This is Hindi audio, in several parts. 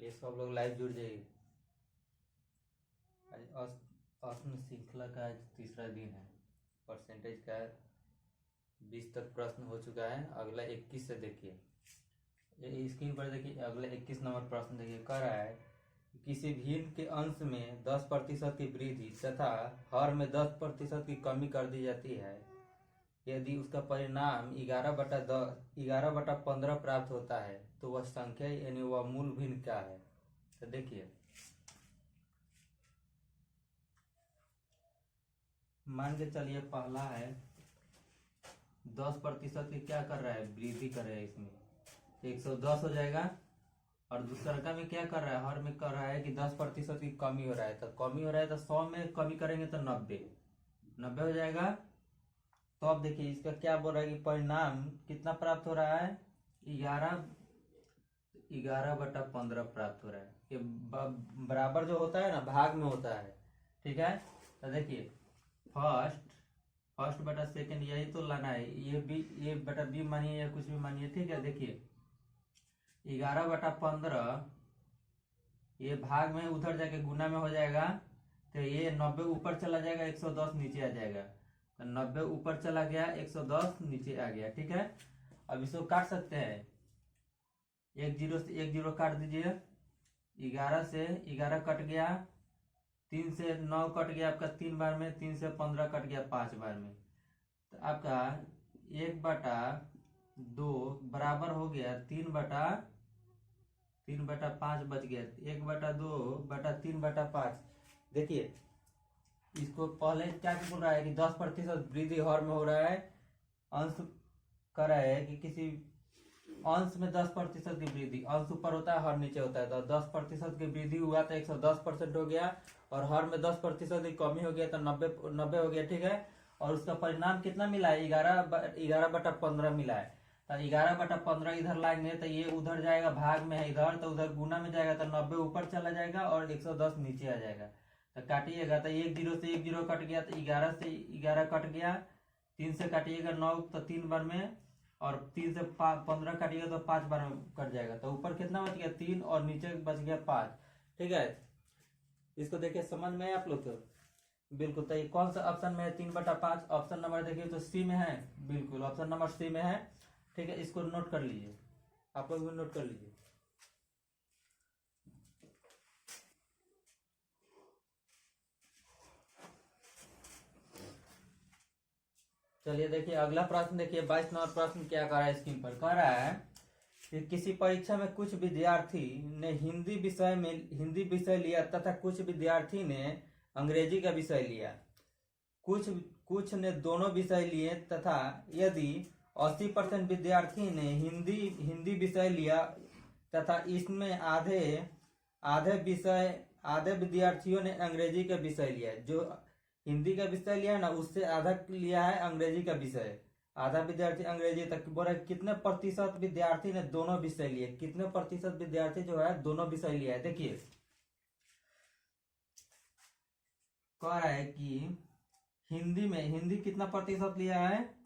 ये सब लोग लाइव जुड़ जाइए। आज प्रश्न श्रृंखला का आज तीसरा दिन है। परसेंटेज का 20 तक प्रश्न हो चुका है। अगला 21 से देखिए, ये स्क्रीन पर देखिए। अगला 21 नंबर प्रश्न देखिए, कह रहा है किसी भिन्न के अंश में 10% की वृद्धि तथा हर में 10% की कमी कर दी जाती है। यदि उसका परिणाम 11/15 प्राप्त होता है तो वह संख्या यानी वह मूल भिन्न क्या है। तो देखिए, मान के चलिए पहला है 10% की क्या कर रहा है, वृद्धि कर रहा है। इसमें 110 हो जाएगा। और दूसरा का में क्या कर रहा है, हर में कर रहा है कि 10% की कमी हो रहा है। तो कमी हो रहा है तो 100 में कमी करेंगे तो 90 हो जाएगा। तो अब देखिए इसका क्या बोल रहा है कि परिणाम कितना प्राप्त हो रहा है, 11/15 प्राप्त हो रहा है। ये बराबर जो होता है ना, भाग में होता है। ठीक है, तो देखिए फर्स्ट बटा सेकंड यही तो लाना है। ये बटा बी मानिए या कुछ भी मानिए। ठीक है, देखिए 11/15 ये भाग में उधर जाके गुना में हो जाएगा। तो ये 90 ऊपर चला जाएगा, 110 नीचे आ जाएगा। तो 90 ऊपर चला गया, 110 नीचे आ गया। ठीक है, अब इसको काट सकते हैं। 1 0 से 1 0 काट दीजिए। 11 से 11 कट गया, 3 से 9 कट गया आपका 3 बार में, 3 से 15 कट गया 5 बार में। तो आपका 1/2 बराबर हो गया 3/5 बच गया। 1/2/3/5। देखिए इसको पहले क्या बोल रहा है कि 10% वृद्धि हर में हो रहा है। अंश कर रहा है कि किसी अंश में 10% की वृद्धि, अंश ऊपर होता है हर नीचे होता है। तो 10% की वृद्धि हुआ तो 110% हो गया। और हर में 10% की कमी हो गया तो 90 हो गया। ठीक है, और उसका परिणाम कितना मिला है, 11/15 मिला है। तो 11/15 इधर लाएंगे तो ये उधर जाएगा, भाग में है इधर, तो उधर गुना में जाएगा तो 90 ऊपर चला जाएगा और 110 नीचे आ जाएगा। तो काटिएगा तो 1 0 से 1 0 कट गया, तो 11 से 11 कट गया। 3 से काटिएगा 9 तो 3 बार में, और 3 से 15 काटिएगा तो 5 बार में कट जाएगा। तो ऊपर कितना बच गया, 3, और नीचे बच गया 5। ठीक है, इसको देखिए समझ में आप लोग को बिल्कुल। तो ये कौन सा ऑप्शन में है, 3/5। ऑप्शन नंबर देखिए तो सी में है, बिल्कुल ऑप्शन नंबर सी में है। ठीक है, इसको नोट कर लीजिए, आप लोग भी नोट कर लीजिए। चलिए देखिए अगला प्रश्न देखिए, 22 नंबर प्रश्न क्या कर रहा है स्क्रीन पर। कह रहा है कि किसी परीक्षा में कुछ विद्यार्थी ने हिंदी विषय लिया तथा कुछ विद्यार्थी ने अंग्रेजी का विषय लिया। कुछ ने दोनों विषय लिए तथा यदि 80% विद्यार्थी ने हिंदी विषय लिया तथा इसमें आधे विद्यार्थियों ने अंग्रेजी का विषय लिया। जो हिंदी का विषय लिया है ना, उससे आधा लिया है अंग्रेजी का विषय। आधा विद्यार्थी अंग्रेजी तक बोल रहा है। कितने प्रतिशत विद्यार्थी ने दोनों विषय लिए, कितने प्रतिशत विद्यार्थी जो है दोनों विषय लिया है। देखिए कह रहा है कि हिंदी कितना प्रतिशत लिया है।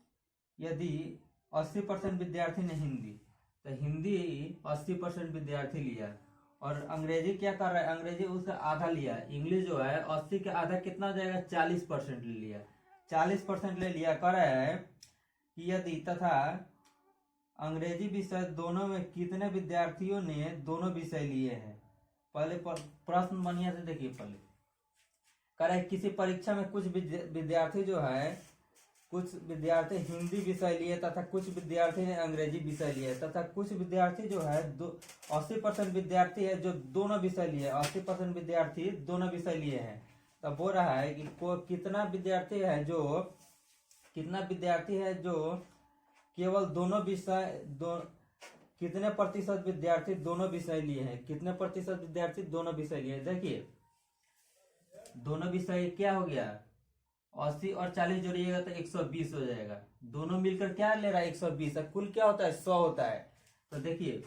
यदि 80% विद्यार्थी ने हिंदी, तो हिंदी 80% विद्यार्थी लिया। और अंग्रेजी क्या कर रहा है, अंग्रेजी उसका आधा लिया। इंग्लिश जो है 80 का आधा कितना हो जाएगा, 40% ले लिया। 40% ले लिया। कर रहा है कि यदि तथा अंग्रेजी विषय दोनों में कितने विद्यार्थियों ने दोनों विषय लिए हैं। पहले प्रश्न बढ़िया से देखिए। पहले कह रहा है किसी परीक्षा में कुछ विद्यार्थी जो है, कुछ विद्यार्थी हिंदी विषय लिए तथा कुछ विद्यार्थी ने अंग्रेजी विषय लिए तथा कुछ विद्यार्थी जो है 80% विद्यार्थी है जो दोनों विषय लिए। 80% विद्यार्थी दोनों विषय लिए हैं। तब बोल रहा है कि कितना विद्यार्थी है जो केवल दोनों विषय कितने प्रतिशत विद्यार्थी दोनों विषय लिए हैं। कितने प्रतिशत विद्यार्थी दोनों विषय लिए। देखिए दोनों विषय क्या हो गया, 80 और 40 जोड़िएगा तो 120 हो जाएगा। दोनों मिलकर क्या ले रहा है, 120। कुल क्या होता है, 100 होता है। तो देखिए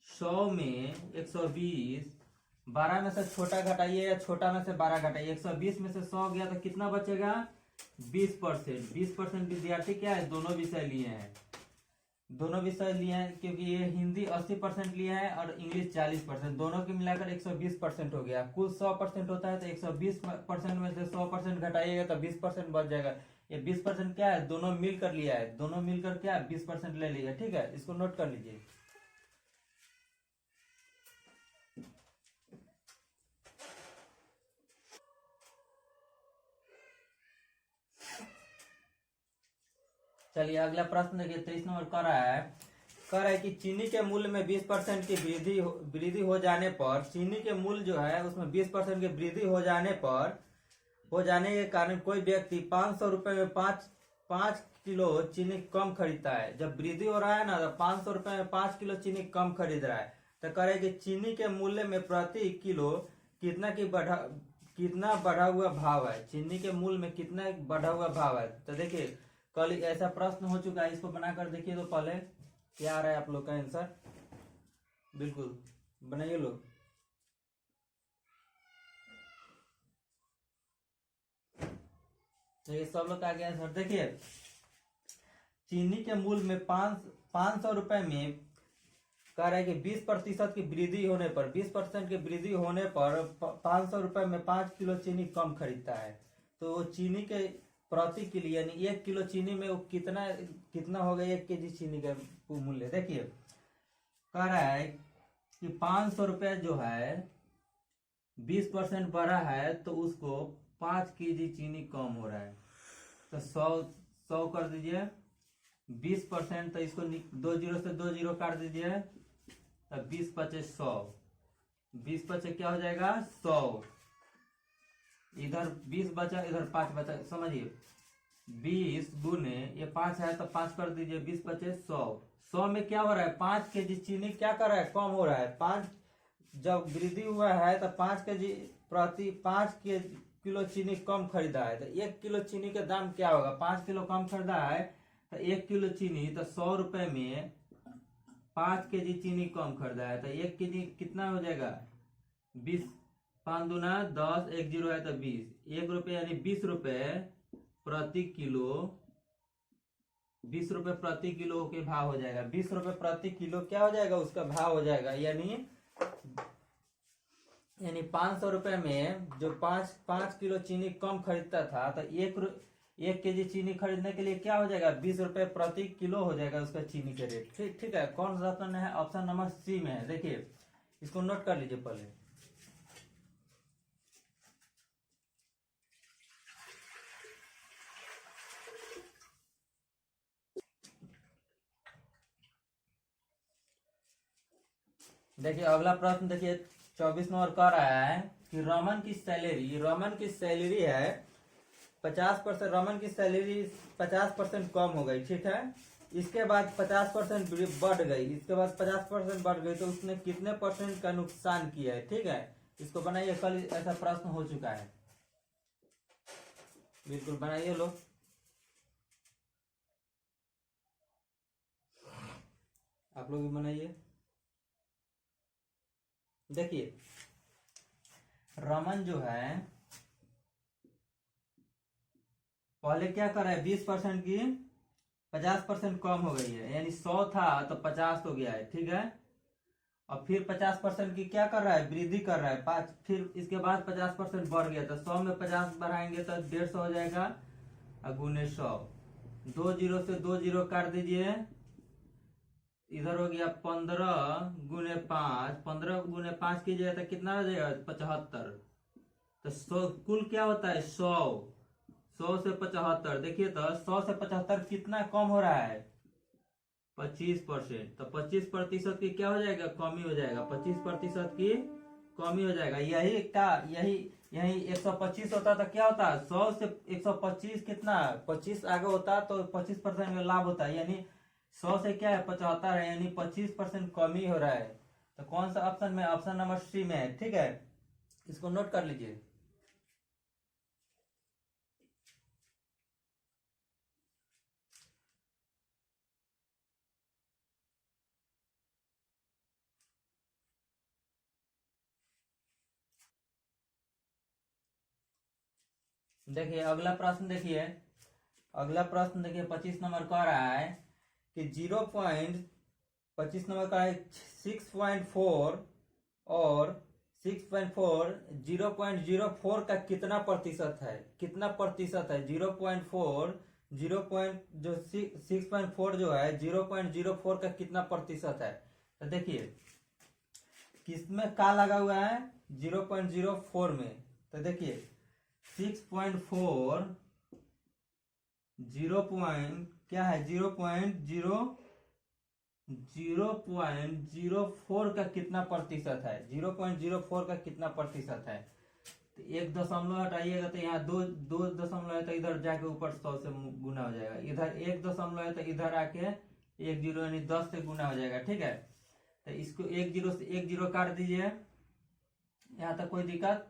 100 में 120, 12 में से छोटा घटाइए या छोटा में से 12 घटाइए। 120 में से 100 गया तो कितना बचेगा, 20%। 20% विद्यार्थी क्या है, दोनों विषय लिए हैं। दोनों विषय लिए हैं, क्योंकि ये हिंदी 80% लिया है और इंग्लिश 40%, दोनों के मिलाकर 120% हो गया। कुल 100% होता है तो 120% में से 100% घटाइएगा तो 20% बच जाएगा। ये 20% क्या है, दोनों मिलकर लिया है, दोनों मिलकर क्या 20% ले लिया, ठीक है, इसको नोट कर लीजिए। चलिए अगला प्रश्न देखिए, 23 नंबर कह रहा है कि चीनी के मूल्य में 20% की वृद्धि हो जाने पर, चीनी के मूल्य जो है उसमें 20% की वृद्धि हो जाने के कारण कोई व्यक्ति 500 रुपए में 5 किलो चीनी कम खरीदता है। जब वृद्धि हो रहा है ना, तो 500 रुपए में 5 किलो चीनी कम खरीद रहा है। तो कह रहे हैं कि चीनी के मूल्य में प्रति किलो कितना बढ़ा हुआ भाव है, चीनी के मूल्य में कितना बढ़ा हुआ भाव है। तो देखिए कल ऐसा प्रश्न हो चुका है, इसको बनाकर देखिए तो पहले क्या आ रहा है आप लोग का आंसर, बिल्कुल बनाइए लोग। देखिए सब लोग का आगे आंसर देखिए, चीनी के मूल्य में 500 रुपए में कह रहा है कि 20% की वृद्धि होने पर, 20% की वृद्धि होने पर 500 रुपए में 5 किलो चीनी कम खरीदता है। तो चीनी के प्रति किलो यानी 1 किलो चीनी में वो कितना कितना हो गया, 1 केजी चीनी का मूल्य। देखिए कह रहा है कि 500 रुपए जो है 20% बढ़ा है तो उसको 5 केजी चीनी कम हो रहा है। तो 100 कर दीजिए, 20% तो इसको 2 जीरो से 2 जीरो काट दीजिए, तब 20 × 5 = 100, 20 × 5 क्या हो जाएगा 100, इधर 20 बचा इधर 5 बचा, समझिए 20 गुने ये 5 है तो 5 कर दीजिए, 20 × 5 = 100, 100 में क्या हो रहा है 5 केजी चीनी क्या कर रहा है कम हो रहा है। 5 जब वृद्धि हुआ है तो 5 केजी प्रति 5 किलो चीनी कम खरीदा है। तो 1 किलो चीनी का दाम क्या होगा, 5 किलो कम खरीदा है तो 1 किलो चीनी, तो 100 रुपए में 5 केजी चीनी कम खरीदा है तो 1 केजी कितना हो जाएगा 20, 5 दूना 10, 1 जीरो है तो 20, 1 रुपये यानी 20 रुपए प्रति किलो, 20 रुपए प्रति किलो के भाव हो जाएगा। 20 रुपए प्रति किलो क्या हो जाएगा उसका भाव हो जाएगा, यानी 500 रुपए में जो 5 किलो चीनी कम खरीदता था तो 1 केजी चीनी खरीदने के लिए क्या हो जाएगा 20 रुपए प्रति किलो हो जाएगा उसका चीनी का रेट। ठीक ठीक है, कौन सा ऑप्शन है, ऑप्शन नंबर सी में है। देखिए इसको नोट कर लीजिए पहले। देखिए अगला प्रश्न देखिए, 24 नंबर कह रहा है कि रमन की सैलरी है 50%, रमन की सैलरी 50% कम हो गई, ठीक है। इसके बाद 50% बढ़ गई, इसके बाद 50% बढ़ गई तो उसने कितने परसेंट का नुकसान किया है, ठीक है। इसको बनाइए, कल ऐसा प्रश्न हो चुका है, बिल्कुल बनाइए लोग। आप लोग भी बनाइए। देखिए रमन जो है पहले क्या कर रहा है 20% की 50% कम हो गई है, यानी 100 था तो 50 हो गया है, ठीक है। और फिर 50% की क्या कर रहा है वृद्धि कर रहा है 5, फिर इसके बाद 50% बढ़ गया तो 100 में 50 बढ़ाएंगे तो 150 हो जाएगा, गुने 100, 2 जीरो से 2 जीरो काट दीजिए, इधर हो गया 15 गुने 5, 15 गुने 5 कीजिए तो कितना हो जाएगा 75। तो 100 कुल क्या होता है 100 से 75, देखिए तो 100 से 75 कितना कम हो रहा है 25%। तो 25% की क्या हो जाएगा कमी हो जाएगा, 25% की कमी हो जाएगा। यही यही 125 होता तो क्या होता 100 से 125 कितना 25 आगे होता तो 25% का लाभ होता है, यानी 100 से क्या है 75 है, यानी 25% कमी हो रहा है। तो कौन सा ऑप्शन में, ऑप्शन नंबर सी में है, ठीक है। इसको नोट कर लीजिए। देखिए अगला प्रश्न देखिए, 25 नंबर कह रहा है कि 0.25 नंबर का है 6.4 और 6.4 0.04 का कितना प्रतिशत है, कितना प्रतिशत है 0.4 जो 6.4 जो है 0.04 का कितना प्रतिशत है। तो देखिए किसमें का लगा हुआ है 0.04 में। तो देखिए 6.4 क्या है 0.04 का कितना प्रतिशत है, 0.04 का कितना प्रतिशत है। तो 1 दशमलव हटाइएगा तो यहाँ दो दशमलव है तो इधर जाके ऊपर 100 से गुना हो जाएगा, इधर 1 दशमलव है तो इधर आके 1 जीरो यानी 10 से गुना हो जाएगा। ठीक है, तो इसको 1 जीरो से 1 जीरो काट दीजिए, यहाँ तक कोई दिक्कत।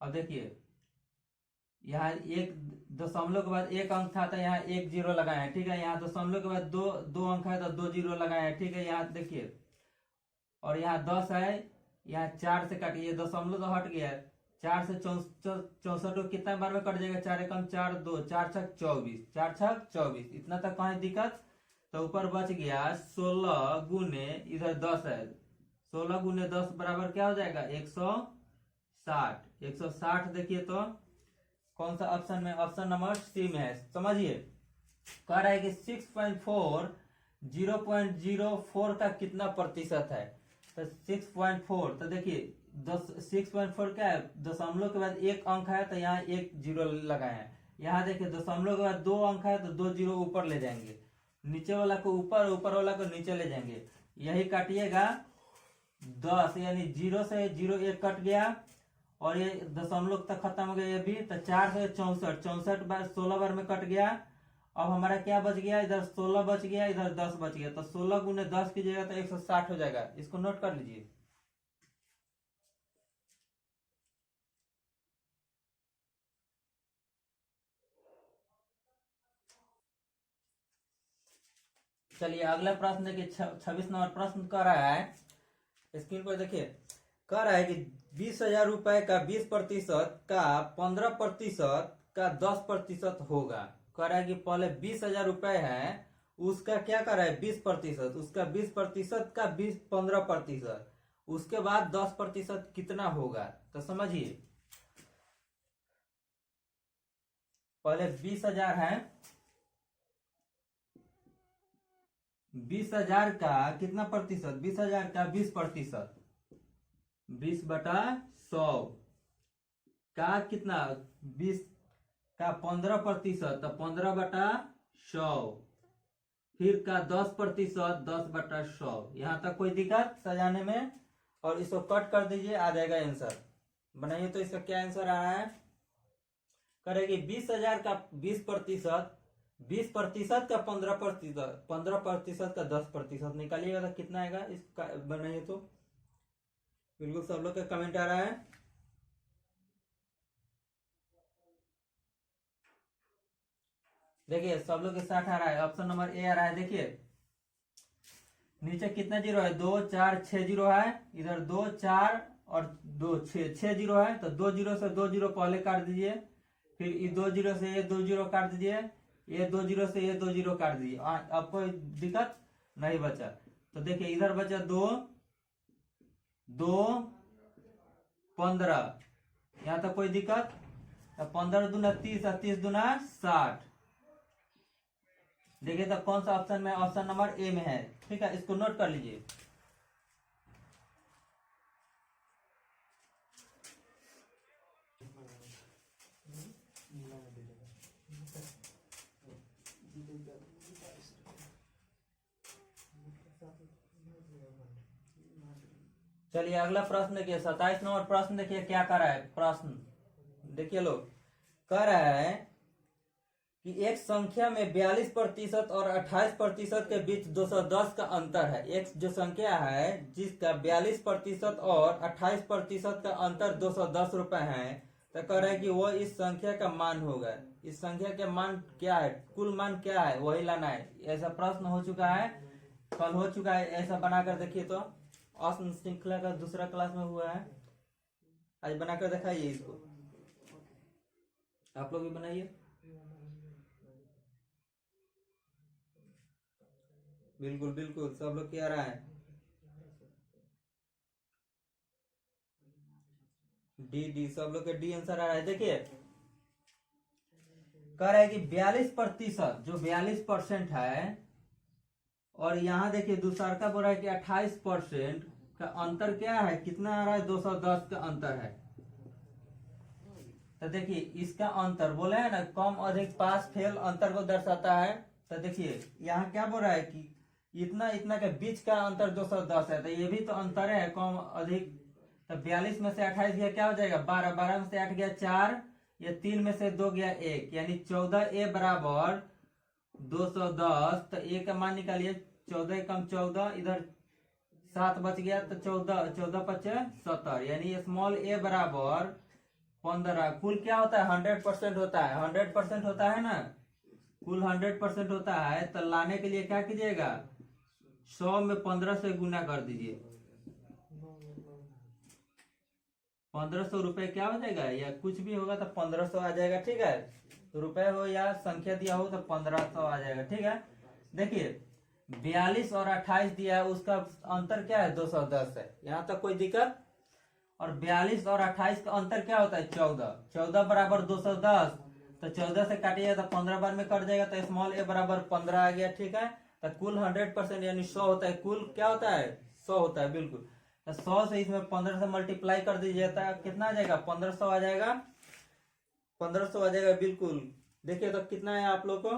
अब देखिए यहाँ 1 दशमलव के बाद 1 अंक था तो यहाँ 1 जीरो लगाए हैं। ठीक है, यहाँ दशमलव के बाद दो अंक है तो 2 जीरो लगाए हैं। ठीक है, यहाँ देखिए और यहाँ 10 है, यहाँ 4 से काटिए, दशमलव तो हट गया, 4 से 64 को कितना बार में कट जाएगा, 4 एकम 4 2 4 छक 24, 4 छक 24, इतना तक कहीं दिक्कत। तो ऊपर बच गया 16 गुने इधर 10 है, 16 गुने 10 बराबर क्या हो जाएगा 160। 160 देखिए तो कौन सा ऑप्शन में, ऑप्शन नंबर सी में है। समझिए कह रहा है कि 6.4 0.04 का कितना प्रतिशत है। तो 6.4 तो देखिए 6.4 क्या है, दशमलव के बाद 1 अंक है तो यहाँ 1 जीरो लगाए हैं। यहाँ देखिए दशमलव के बाद 2 अंक है तो 2 जीरो ऊपर ले जाएंगे, नीचे वाला को ऊपर, ऊपर वाला को नीचे ले जाएंगे। यही काटिएगा 10 यानी 0 से 0 1 कट गया और ये दशमलव तक खत्म हो गया ये भी। तो 4 से 64, 64 बार 16 बार में कट गया। अब हमारा क्या बच गया, इधर 16 बच गया, इधर 10 बच गया। तो 16 गुने 10 कीजिएगा तो 160 हो जाएगा। इसको नोट कर लीजिए। चलिए अगला प्रश्न देखिए, 26 नंबर प्रश्न कर रहा है, स्क्रीन पर देखिए। कह रहा है कि 20,000 रुपए का 20% का 15% का 10% होगा। कह रहा है कि पहले 20,000 रुपए है, उसका क्या कर रहा है 20%, उसका 20% का 15%, उसके बाद 10% कितना होगा। तो समझिए पहले 20,000 है, 20,000 का कितना प्रतिशत, 20,000 का 20%, 20/100 का कितना 20 का 15%, तो 15/100, फिर का 10%, 10/100। यहां तक कोई दिक्कत सजाने में। और इसको कट कर दीजिए, आ जाएगा आंसर। बनाइए तो इसका क्या आंसर आ रहा है। करेगी 20,000 का 20%, 20% का 15%, 15% का 10% निकालिएगा तो कितना आएगा। इसका बनाइए तो बिल्कुल सब लोग का कमेंट आ रहा है। देखिए सब लोग के साथ आ रहा है, ऑप्शन नंबर ए आ रहा है। देखिए नीचे कितना जीरो है, 2 4 6 जीरो है, इधर 2 4 और 2 6 जीरो है। तो 2 जीरो से 2 जीरो पहले काट दीजिए, फिर ये 2 जीरो से ये 2 जीरो काट दीजिए, ये 2 जीरो से ये 2 जीरो काट दीजिए। अब कोई दिक्कत नहीं बचा। तो देखिए इधर बचा 2 2 15, यहाँ तक कोई दिक्कत। 15 दूना 30 और 30 दूना 60। देखिए तो कौन सा ऑप्शन में, ऑप्शन नंबर ए में है। ठीक है, इसको नोट कर लीजिए। चलिए अगला प्रश्न देखिए, 27 नंबर प्रश्न देखिए क्या कर रहा है। प्रश्न देखिए लोग, कह रहा है कि एक संख्या में 42% और 28% के बीच 210 का अंतर है। एक जो संख्या है जिसका 42% और 28% का अंतर 210 रुपए है, तो कह रहा है कि वो इस संख्या का मान होगा। इस संख्या का मान क्या है, कुल मान क्या है, वही लाना है। ऐसा प्रश्न हो चुका है, कल हो चुका है। ऐसा बनाकर देखिए तो असम श्रृंखला का दूसरा क्लास में हुआ है, आज बनाकर दिखाइए इसको। आप लोग भी बनाइए। बिल्कुल बिल्कुल, सब लोग क्या रहा है, डी डी, सब लोग के डी आंसर आ रहा है। देखिए कह रहा है कि 42%, जो 42% है, और यहाँ देखिए दूसरा का बोल रहा है कि 28% का अंतर क्या है, कितना आ रहा है, 210 का अंतर है। तो देखिए इसका अंतर बोले है ना, कम अधिक पास फेल अंतर को दर्शाता है। तो देखिए यहाँ क्या बोल रहा है कि इतना इतना के बीच का अंतर 210 है, तो ये भी तो अंतर है कम अधिक। तो 42 में से 28 गया क्या हो जाएगा, 12, 12 में से 8 गया 4, ये 3 में से 2 गया 1, यानी 14A बराबर 210। तो ए का मान निकालिए, 14 कम 14, इधर 7 बच गया, तो 14, 14 पचे 70, यानी स्मॉल ए बराबर 15। कुल क्या होता है, 100% होता है, 100% होता है ना, कुल 100% होता है। तो लाने के लिए क्या कीजिएगा, 100 में 15 से गुना कर दीजिए, 1500 रुपए क्या हो जाएगा, या कुछ भी होगा तो 1500 आ जाएगा, ठीक है। तो रुपए हो या संख्या दिया हो तो 1500 आ जाएगा, ठीक है। देखिए 42 और 28 दिया है, उसका अंतर क्या है, 210 है, यहाँ तक कोई दिक्कत। और 42 और 28 का अंतर क्या होता है, 14, 14 बराबर 210, तो 14 से काटिएगा तो 15 बार में कट जाएगा, तो स्मॉल ए बराबर 15 आ गया, ठीक है। तो कुल 100% यानी 100 होता है, कुल क्या होता है, 100 होता है, बिल्कुल। तो 100 से इसमें 15 से मल्टीप्लाई कर दीजिए, तो कितना आ जाएगा, 1500 आ जाएगा, 1500 आ जाएगा, बिल्कुल। देखिए तो कितना है आप लोग को,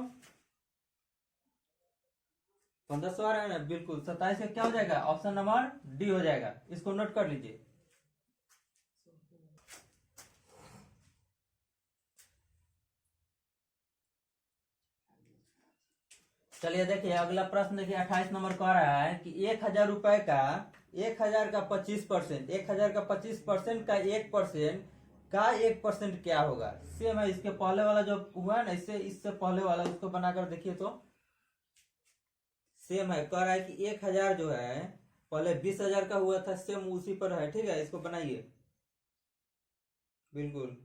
1500 आ रहा है ना, बिल्कुल। 27 का क्या हो जाएगा, ऑप्शन नंबर डी हो जाएगा, इसको नोट कर लीजिए। चलिए देखिए अगला प्रश्न, देखिए 28 नंबर कह रहा है कि 1000 रुपए का, 1000 का 25%, 1000 का 25% का 1% का 1% क्या होगा। सेम है, इसके पहले वाला जो हुआ है ना, इससे पहले वाला, उसको बनाकर देखिए तो सेम है। कह रहा है कि 1000 जो है पहले 20,000 का हुआ था, सेम उसी पर है, ठीक है। इसको बनाइए, बिल्कुल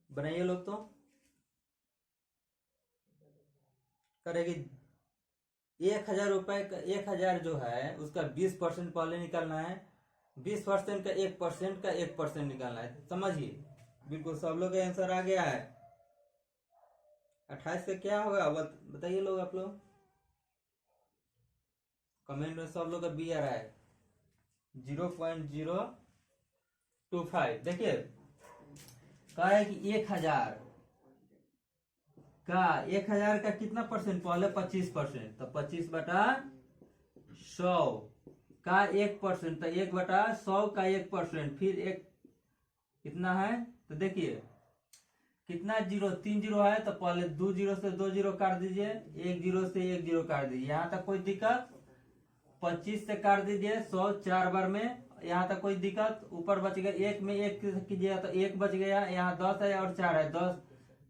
बनाइए लोग तो। करेगी 1000 रुपए का, 1000 जो है उसका 20% पहले निकालना है, 20% का 1% का 1% निकालना है, समझिए। बिल्कुल सब लोग का आंसर आ गया है। 28 का क्या होगा बताइए लोग, आप लोग कमेंट में सब लोग का बी आ रहा है, 0.025। देखिए कह रहा है कि 1000 का कितना परसेंट, पहले 25%, तो 25/100 का 1%, तो 1/100 का 1%, फिर एक कितना है, तो देखिए कितना जीरो, 3 जीरो है, तो पहले 2 जीरो से 2 जीरो काट दीजिए, 1 जीरो से 1 जीरो काट दीजिए, यहाँ तक कोई दिक्कत। 25 से काट दीजिए 100 4 बार में, यहाँ तक कोई दिक्कत। ऊपर बच गया, 1 में 1 कीजिएगा तो 1 बच गया, यहाँ 10 है और 4 है,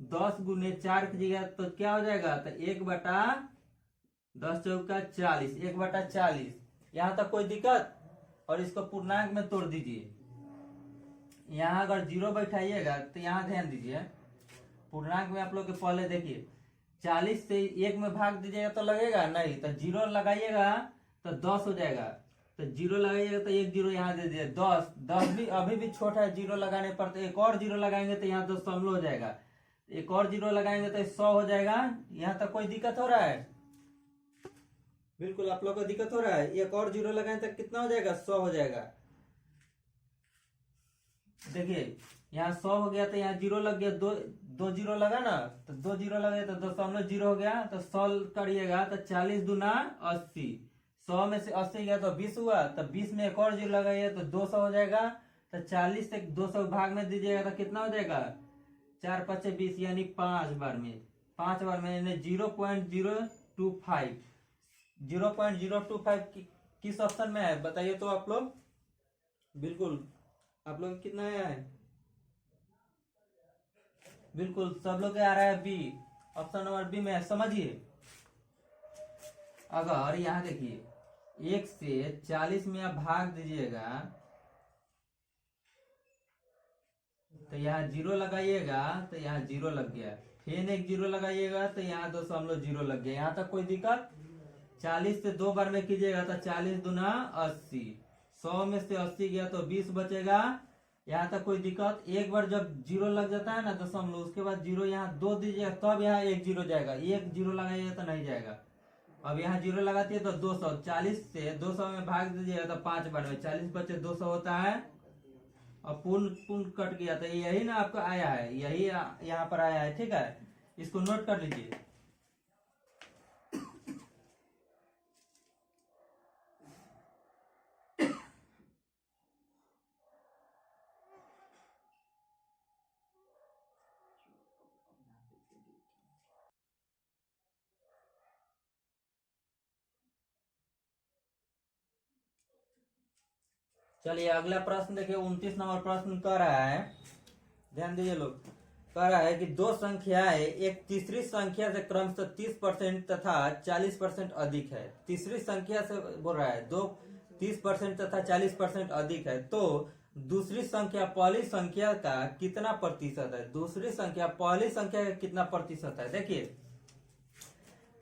10 गुने 4 कीजिएगा तो क्या हो जाएगा, तो 1/10 चौका 40, 1/40, यहाँ तक कोई दिक्कत। और इसको पूर्णांक में तोड़ दीजिए, यहाँ अगर जीरो बैठाइएगा तो यहाँ ध्यान दीजिए, पूर्णांक में आप लोग के पहले देखिए 40 से 1 में भाग दीजिएगा तो लगेगा नहीं, तो जीरो लगाइएगा तो 10 हो जाएगा, तो जीरो लगाइएगा तो 1 जीरो यहाँ दे दीजिए, 10 भी अभी भी छोटा है, जीरो लगाने पर तो एक और जीरो लगाएंगे तो यहाँ 200 हो जाएगा, एक और जीरो लगाएंगे तो 100 हो जाएगा। यहाँ तक कोई दिक्कत हो रहा है, बिल्कुल आप लोग को दिक्कत हो रहा है। एक और जीरो लगाएंगे तो कितना हो जाएगा, 100 हो जाएगा। देखिए यहाँ 100 हो गया, तो यहाँ जीरो लग गया, दो जीरो लगा ना, तो 2 जीरो लगे तो 0.0 हो गया, तो 100 करिएगा तो 40 दूना 80, 100 में से 80 गया तो 20 हुआ, तो 20 में एक और जीरो लगाइए तो 200 हो जाएगा, तो 40 से 200 भाग में दीजिएगा तो कितना हो जाएगा, 4 5 20, यानी 5 बार में, 5 बार में, यानी 0.025, 0.025 किस ऑप्शन में है बताइए तो आप लोग, बिल्कुल आप लोग कितना आया है, बिल्कुल सब लोग आ रहा है बी, ऑप्शन नंबर बी में है, समझिए। अगर यहाँ देखिए 1 से 40 में आप भाग दीजिएगा तो यहाँ जीरो लगाइएगा, तो यहाँ जीरो लग गया, फिर एक जीरो लगाइएगा तो यहाँ 2.0 लग गया। यहाँ तक कोई दिक्कत? 40 से 2 बार में कीजिएगा तो 40 दूना 80, 100 में से 80 गया तो 20 बचेगा। यहाँ तक कोई दिक्कत? एक बार जब जीरो लग जाता है ना दशमलव, उसके बाद जीरो यहाँ 2 दीजिएगा तब यहाँ 1 जीरो जाएगा, 1 जीरो लगाइएगा तो नहीं जाएगा। अब यहाँ जीरो लगाती है तो 200, 40 से 200 में भाग दीजिएगा तो 5 बार में 40 बचे 200 होता है। अब पूर्ण पूर्ण कट गया तो यही ना आपका आया है, यही यहाँ पर आया है, ठीक है। इसको नोट कर लीजिए। चलिए अगला प्रश्न देखिए, 29 नंबर प्रश्न कह रहा है, ध्यान दीजिए लोग। कह रहा है कि दो संख्याएं एक तीसरी संख्या से क्रमशः 30% तथा 40% अधिक है। तीसरी संख्या से बोल रहा है दो 30% तथा 40% अधिक है, तो दूसरी संख्या पहली संख्या का कितना प्रतिशत है? दूसरी संख्या पहली संख्या का कितना प्रतिशत है? देखिए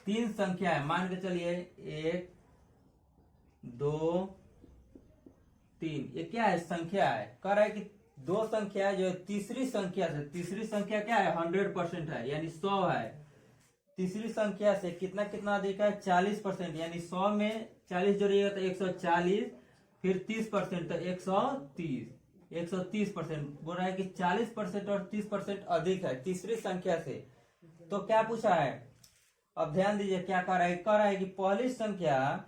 3 संख्या है, मान के चलिए 1 2 3, ये क्या है? संख्या है। कह रहा है कि दो संख्या जो है तीसरी संख्या से, तीसरी संख्या क्या है? 100% है, यानी 100 है। तीसरी संख्या से कितना कितना अधिक है? 40%, यानी 100 में 40 जोड़िएगा तो 140, फिर 30% तो 130, 130%। बोल रहा है कि 40% और 30% अधिक है तीसरी संख्या से। तो क्या पूछा है? अब ध्यान दीजिए क्या कह रहा है। कह रहा है कि पहली संख्या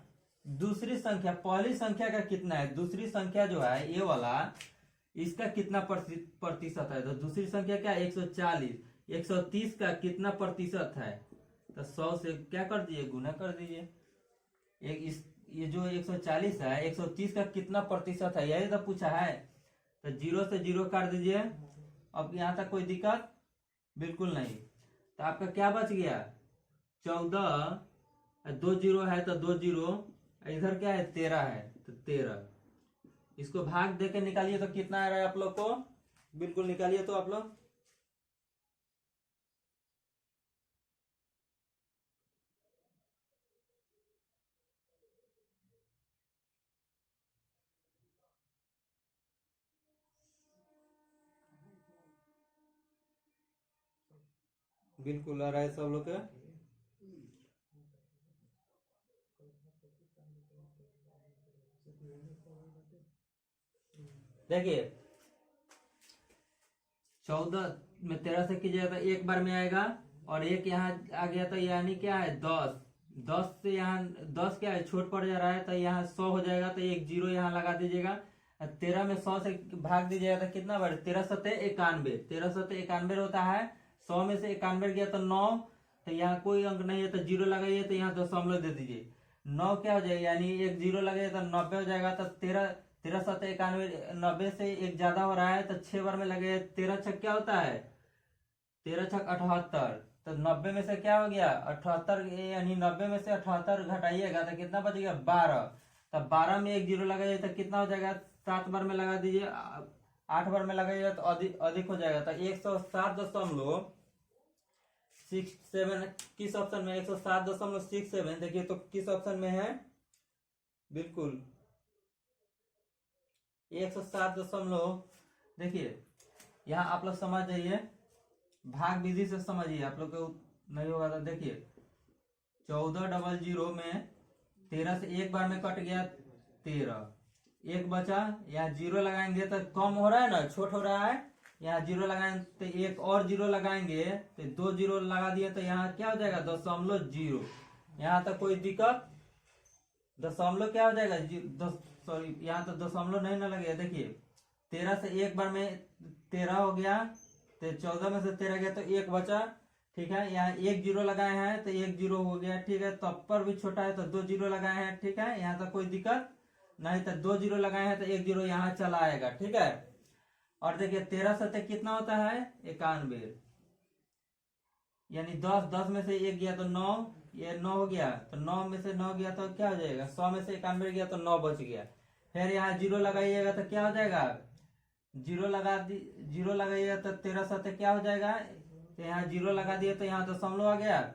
दूसरी संख्या, पहली संख्या का कितना है? दूसरी संख्या जो है ये वाला, इसका कितना प्रतिशत है? तो दूसरी संख्या क्या है? 140, 130 का कितना प्रतिशत है? तो 100 से क्या कर दीजिए? गुना कर दीजिए। ये जो 140 है, 130 का कितना प्रतिशत है, यही तो पूछा है। तो 0 से 0 काट दीजिए। अब यहाँ तक कोई दिक्कत? बिल्कुल नहीं। तो आपका क्या बच गया? 14, 2 जीरो है तो 2 जीरो, इधर क्या है? 13 है तो 13। इसको भाग देके निकालिए तो कितना आ रहा है आप लोग को? बिल्कुल निकालिए तो आप लोग। बिल्कुल आ रहा है सब लोग का। देखिए 14 में 13 से कीजिएगा तो एक बार में आएगा, और एक यहाँ आ गया तो यानी क्या है? 10। 10 से यहाँ 10 क्या है? छोट पड़ जा रहा है तो यहाँ 100 हो जाएगा, तो एक जीरो यहाँ लगा दीजिएगा। 13 में 100 से भाग दीजिएगा तो कितना बढ़े? 13 सत्ते 91, 13 सत्ते 91 होता है। 100 में से 91 गया तो 9, तो यहाँ कोई अंक नहीं है तो जीरो लगाइए, तो यहाँ दशमलव दे दीजिए। 9 क्या हो जाएगा? यानी एक जीरो लगेगा तो 90 हो जाएगा। तो 13 सत्ते 91, 90 से एक ज्यादा हो रहा है तो 6 बार में लगे। 13 छक क्या होता है? 13 छक 78। तो 90 में से क्या हो गया? 78, यानी 90 में से 78 घटाइएगा तो कितना बच गया? 12। तब 12 में एक जीरो लगाइए तो कितना हो जाएगा? 7 बार में लगा दीजिए। 8 बार में लगाइएगा तो अधिक हो जाएगा। तो 107.67 किस ऑप्शन में? 107.67। देखिए तो किस ऑप्शन में है? बिल्कुल 107 देखिए यहाँ आप लोग समझ जाइए, भाग विधि से समझिए, आप लोग को नहीं होगा तो देखिए 1400 में 13 से एक बार में कट गया 13, एक बचा। यहाँ जीरो लगाएंगे तो कम हो रहा है ना, छोट हो रहा है। यहाँ जीरो लगाएंगे तो एक और जीरो लगाएंगे तो 2 जीरो लगा दिए तो यहाँ क्या हो जाएगा? 0.0। यहाँ तक कोई दिक्कत? दशमलव क्या हो जाएगा? सॉरी यहाँ तो दशमलव नहीं ना लगेगा। देखिए 13 से एक बार में 13 हो गया, तो 14 में से 13 गया तो एक बचा, ठीक है। यहाँ एक जीरो लगाए हैं तो एक जीरो हो गया, ठीक है। तब पर भी छोटा है तो 2 जीरो लगाए हैं, ठीक है। यहाँ तक कोई दिक्कत नहीं। तो 2 जीरो लगाए हैं तो एक जीरो यहाँ चला आएगा, ठीक है। और देखिए 13 सत्ते कितना होता है? 91, यानी 10 में से एक गया तो 9, ये 9 हो गया। तो 9 में से 9 गया तो क्या हो जाएगा? 100 में से 91 गया तो 9 बच गया। फिर यहाँ जीरो लगाइएगा तो क्या हो जाएगा? जीरो लगाइएगा तो 13 सत्ते क्या हो जाएगा? तो यहाँ 0 लगा दिए तो यहाँ दशमलव आ गया,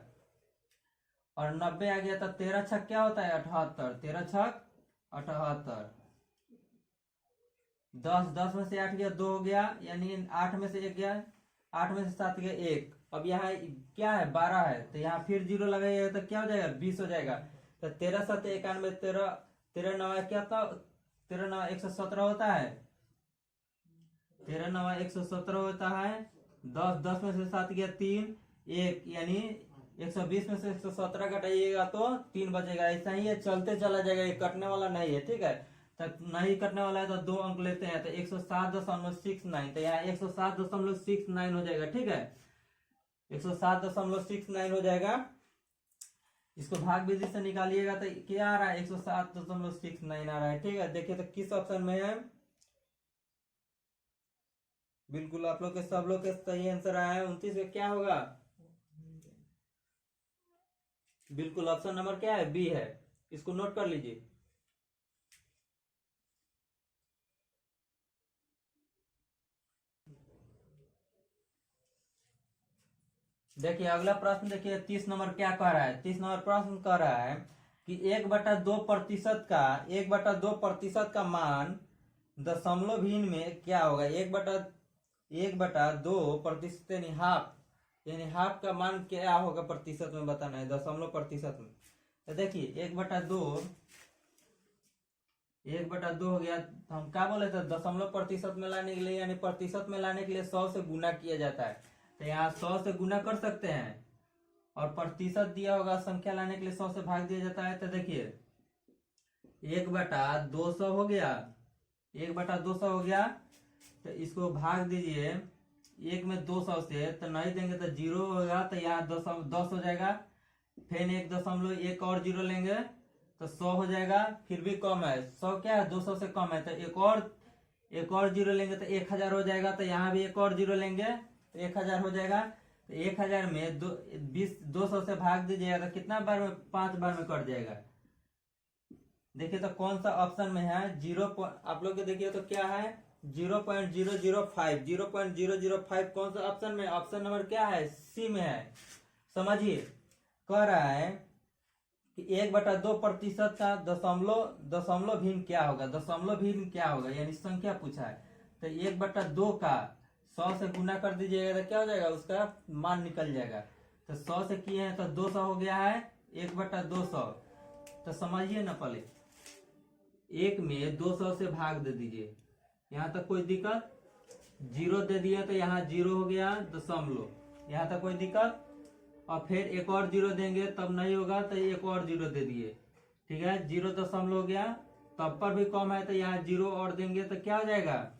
और 90 आ गया। तो 13 छक क्या होता है 78, 13 छक 78। 10 में से 8 गया 2 हो गया, यानी 8 में से 1 गया, 8 में से 7 गया 1। अब यहाँ क्या है 12 है, तो यहाँ फिर 0 लगाइएगा तो क्या हो जाएगा 20 हो जाएगा। तो 13 7 91, 13 9 क्या था, 13 9 117 होता है, 13 9 117 होता है। 10 में से 7 गया 3 1, यानी 120 में से 117 घटाइएगा तो 3 बचेगा। ऐसा ही है, चलते चला जाएगा, ये कटने वाला नहीं है, ठीक है। तो नहीं कटने वाला है तो 2 अंक लेते हैं, तो 107.69, तो यहाँ 107.69 हो जाएगा, ठीक है। 107.69 हो जाएगा। इसको भाग विधि से निकालिएगा तो क्या आ रहा है 107.69 आ रहा है, ठीक है। देखिए तो किस ऑप्शन में है, बिल्कुल आप लोग के सब लोग के सही आंसर आया है। 29 में क्या होगा, बिल्कुल ऑप्शन नंबर क्या है बी है। इसको नोट कर लीजिए। देखिए अगला प्रश्न देखिए 30 नंबर क्या कह रहा है। 30 नंबर प्रश्न कह रहा है कि 1/2% का मान दशमलव भिन्न में क्या होगा। 1/2% यानी हाफ का मान क्या होगा प्रतिशत में बताना है, दशमलव प्रतिशत में। तो देखिए 1/2 हो गया, तो हम क्या बोले थे दशमलव प्रतिशत में लाने के लिए, यानी प्रतिशत में लाने के लिए 100 से गुना किया जाता है। तो यहाँ 100 से गुना कर सकते हैं, और प्रतिशत दिया होगा संख्या लाने के लिए 100 से भाग दिया जाता है। तो देखिए 1/200 हो गया, 1/200 हो गया। तो इसको भाग दीजिए 1 में 200 से, तो नहीं देंगे तो 0 होगा, तो यहाँ 10 हो जाएगा। फिर 1.1 और 0 लेंगे तो 100 हो जाएगा, फिर भी कम है। 100 क्या है 200 से कम है, तो एक और 0 लेंगे तो 1000 हो जाएगा। तो यहाँ भी एक और 0 लेंगे तो 1000 हो जाएगा। तो 1000 में 200 से भाग दीजिएगा तो कितना बार में, 5 बार में कट जाएगा। देखिए तो कौन सा ऑप्शन में है 0, आप लोग देखिए तो क्या है 0.005, 0.005 कौन सा ऑप्शन में, ऑप्शन नंबर क्या है सी में है। समझिए कह रहा है कि 1/2% का दशमलव भिन्न क्या होगा, दशमलव भिन्न क्या होगा, यानी संख्या पूछा है। तो 1/2 का 100 से गुना कर दीजिएगा तो क्या हो जाएगा, उसका मान निकल जाएगा। तो 100 से किए हैं तो 200 हो गया है, 1/200। तो समझिए ना, पहले 1 में 200 से भाग दे दीजिए, यहाँ तक कोई दिक्कत। 0 दे दिया तो यहाँ 0 हो गया दशमलव, यहाँ तक कोई दिक्कत। और फिर एक और 0 देंगे तब नहीं होगा, तो एक और 0 दे दिए, ठीक है। 0 दशमलव हो गया, तब पर भी कम है तो यहाँ 0 और देंगे तो क्या हो जाएगा,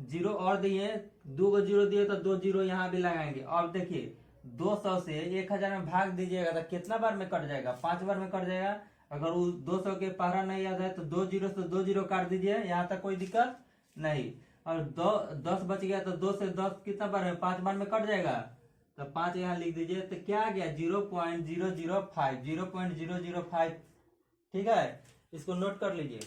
0 और दिए, 2 को 0 दिए तो 2 0 यहाँ भी लगाएंगे। और देखिए 200 से 1000 में भाग दीजिएगा तो कितना बार में कट जाएगा, 5 बार में कट जाएगा। अगर वो 200 के पहरा नहीं याद है तो 2 0 से 2 0 काट दीजिए, यहाँ तक कोई दिक्कत नहीं। और 10 बच गया तो 2 से 10 कितना बार में, 5 बार में कट जाएगा। तो 5 यहाँ लिख दीजिए, तो क्या आ गया 0.005, ठीक है। इसको नोट कर लीजिए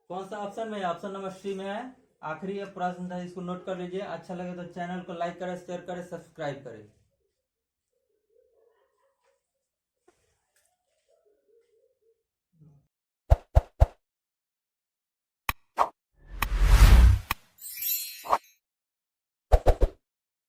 कौन सा ऑप्शन में है, ऑप्शन नंबर सी में है। आखिरी प्रश्न था, इसको नोट कर लीजिए। अच्छा लगे तो चैनल को लाइक करें, शेयर करें, सब्सक्राइब करें।